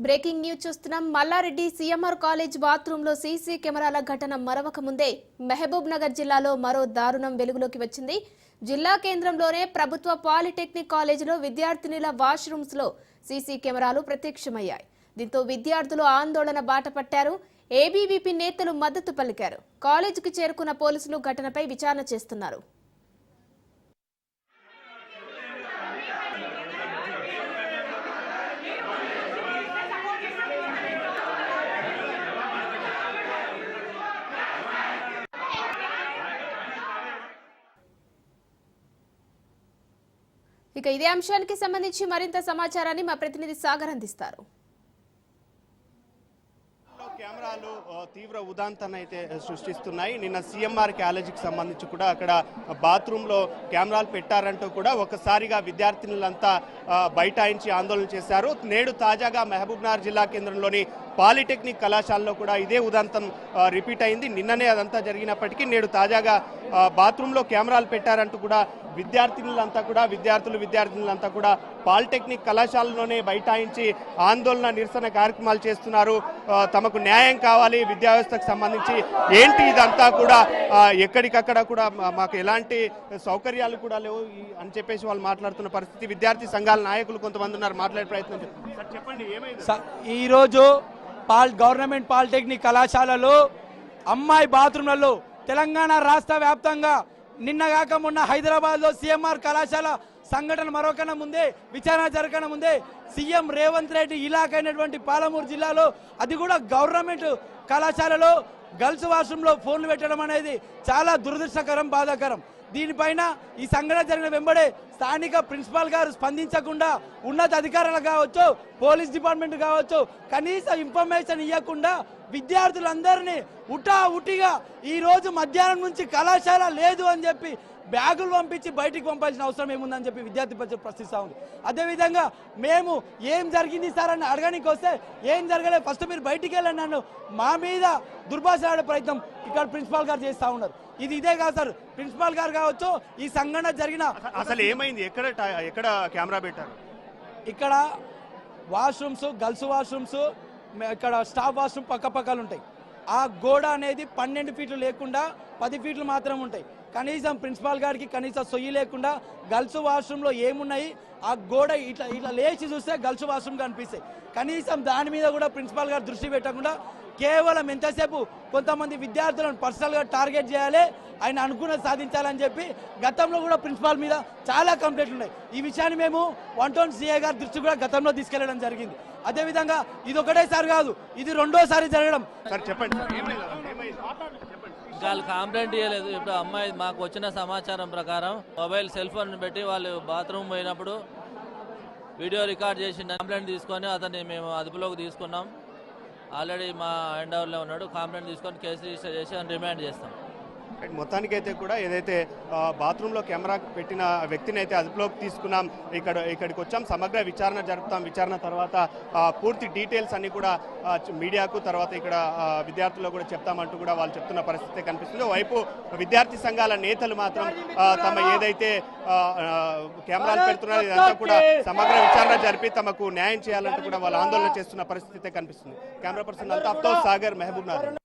Breaking news చూస్తున్నాం. Mallareddy CMR college బాత్రూంలో CC కెమెరాల ఘటన మరవక ముందే మహబూబ్ నగర్ జిల్లాలో మరో దారుణం వెలుగులోకి వచ్చింది. జిల్లా కేంద్రంలోనే ప్రభుత్వ పాలిటెక్నిక్ కాలేజీలో విద్యార్థినుల వాష్రూమ్స్ లో సీసీ కెమెరాలు ప్రత్యక్షమయ్యాయి. దీంతో విద్యార్థులు ఆందోళన బాట పట్టారు. ఏబీవీపీ నేతలు మద్దతు పలికారు. కాలేజీకి చేరుకున్న పోలీసులు ఘటనపై విచారణ చేస్తున్నారు. ఇక ఇదే అంశానికి సంబంధించి మరింత సమాచారాన్ని మా ప్రతినిధి సాగర్ అందిస్తారు. కెమెరాలు తీవ్ర ఉదాంతాన్ని అయితే సృష్టిస్తున్నాయి. నిన్న సీఎంఆర్ కాలేజీకి సంబంధించి కూడా అక్కడ బాత్రూంలో కెమెరాలు పెట్టారంటూ కూడా ఒకసారిగా విద్యార్థినులంతా బైఠాయించి ఆందోళన చేశారు. నేడు తాజాగా మహబూబ్ నగర్ జిల్లా కేంద్రంలోని పాలిటెక్నిక్ కళాశాలలో కూడా ఇదే ఉదాంతం రిపీట్ అయింది. నిన్ననే అదంతా జరిగినప్పటికీ నేడు తాజాగా బాత్రూంలో కెమెరాలు పెట్టారంటూ కూడా విద్యార్థులంతా కూడా పాలిటెక్నిక్ కళాశాలలోనే బైఠాయించి ఆందోళన నిరసన కార్యక్రమాలు చేస్తున్నారు. తమకు న్యాయం కావాలి, విద్యా వ్యవస్థకు సంబంధించి ఏంటి ఇదంతా కూడా ఎక్కడికక్కడ కూడా మాకు ఎలాంటి సౌకర్యాలు కూడా లేవు అని చెప్పేసి వాళ్ళు మాట్లాడుతున్న పరిస్థితి. విద్యార్థి సంఘాల నాయకులు కొంతమంది ఉన్నారు, మాట్లాడే ప్రయత్నం చేస్తారు. చెప్పండి ఏమైంది? ఈరోజు గవర్నమెంట్ పాలిటెక్నిక్ కళాశాలలో అమ్మాయి బాత్రూమ్లలో తెలంగాణ రాష్ట్ర వ్యాప్తంగా నిన్నగాక మొన్న హైదరాబాద్లో సీఎంఆర్ కళాశాల సంఘటన మరొకన ముందే విచారణ జరగక ముందే సీఎం రేవంత్ రెడ్డి ఇలాకైనటువంటి పాలమూరు జిల్లాలో అది కూడా గవర్నమెంట్ కళాశాలలో గర్ల్స్ వాష్రూమ్లో ఫోన్లు పెట్టడం అనేది చాలా దురదృష్టకరం, బాధాకరం. దీనిపైన ఈ సంఘటన జరిగిన వెంబడే స్థానిక ప్రిన్సిపాల్ గారు స్పందించకుండా ఉన్నత అధికారులు కావచ్చు, పోలీస్ డిపార్ట్మెంట్ కావచ్చు, కనీస ఇన్ఫర్మేషన్ ఇవ్వకుండా విద్యార్థులందరినీ ఉట్టిగా ఈ రోజు మధ్యాహ్నం నుంచి కళాశాల లేదు అని చెప్పి బ్యాగులు పంపించి బయటికి పంపాల్సిన అవసరం ఏముందని చెప్పి విద్యార్థి పరిషత్ ప్రశ్నిస్తూ ఉంది. అదేవిధంగా మేము ఏం జరిగింది సార్ అని అడగడానికి వస్తే ఏం జరగలేదు, ఫస్ట్ మీరు బయటికి వెళ్ళండి నన్ను మా మీద దుర్భాష ఆడే ప్రయత్నం ఇక్కడ ప్రిన్సిపాల్ గారు చేస్తూ ఉన్నారు. ఇదే కాదు సార్, ప్రిన్సిపాల్ గారు కావచ్చు ఈ సంఘటన జరిగిన అసలు ఏమైంది, ఎక్కడ కెమెరా పెట్టారు? ఇక్కడ వాష్రూమ్స్, గర్ల్స్ వాష్రూమ్స్, ఇక్కడ స్టాఫ్ వాష్రూమ్ పక్కపక్కలు ఉంటాయి. ఆ గోడ అనేది 12 ఫీట్లు లేకుండా 10 ఫీట్లు మాత్రం ఉంటాయి. కనీసం ప్రిన్సిపాల్ గారికి కనీసం సొయ్యి లేకుండా గర్ల్స్ వాష్రూమ్లో ఏమున్నాయి ఆ గోడ ఇట్లా లేచి చూస్తే గర్ల్స్ వాష్రూమ్ కనిపిస్తాయి. కనీసం దాని మీద కూడా ప్రిన్సిపాల్ గారు దృష్టి పెట్టకుండా కేవలం ఎంతసేపు కొంతమంది విద్యార్థులను పర్సనల్గా టార్గెట్ చేయాలి, ఆయన అనుకున్నది సాధించాలని చెప్పి గతంలో కూడా ప్రిన్సిపాల్ మీద చాలా కంప్లైంట్లు ఉన్నాయి. ఈ విషయాన్ని మేము 120 సిఐ గారి దృష్టి కూడా గతంలో తీసుకెళ్లడం జరిగింది. అదేవిధంగా ఇది ఒకటేసారి కాదు, ఇది రెండోసారి జరగడం. వాళ్ళు కంప్లైంట్ చేయలేదు. ఇప్పుడు అమ్మాయి మాకు వచ్చిన సమాచారం ప్రకారం మొబైల్ సెల్ ఫోన్ పెట్టి వాళ్ళు బాత్రూమ్ పోయినప్పుడు వీడియో రికార్డ్ చేసి కంప్లైంట్ తీసుకొని అతన్ని మేము అదుపులోకి తీసుకున్నాం. ఆల్రెడీ మా హ్యాండ్ ఓవర్లో ఉన్నాడు. కంప్లైంట్ తీసుకొని కేసు రిజిస్టర్ చేసి రిమాండ్ చేస్తాం. మొత్తానికైతే కూడా ఏదైతే బాత్రూంలో కెమెరా పెట్టిన వ్యక్తిని అయితే అదుపులోకి తీసుకున్నాం. ఇక్కడికి వచ్చాం, సమగ్ర విచారణ జరుపుతాం. విచారణ తర్వాత పూర్తి డీటెయిల్స్ అన్ని కూడా మీడియాకు తర్వాత ఇక్కడ విద్యార్థులకు కూడా చెప్తామంటూ కూడా వాళ్ళు చెప్తున్న పరిస్థితి కనిపిస్తుంది. వైపు విద్యార్థి సంఘాల నేతలు మాత్రం తమ ఏదైతే కెమెరాలు పెడుతున్నారో ఇదంతా కూడా సమగ్ర విచారణ జరిపి తమకు న్యాయం చేయాలంటూ కూడా వాళ్ళు ఆందోళన చేస్తున్న పరిస్థితి కనిపిస్తుంది. కెమెరా పర్సన్ అల్తాఫ్తో సాగర్, మహబూబ్ నగర్.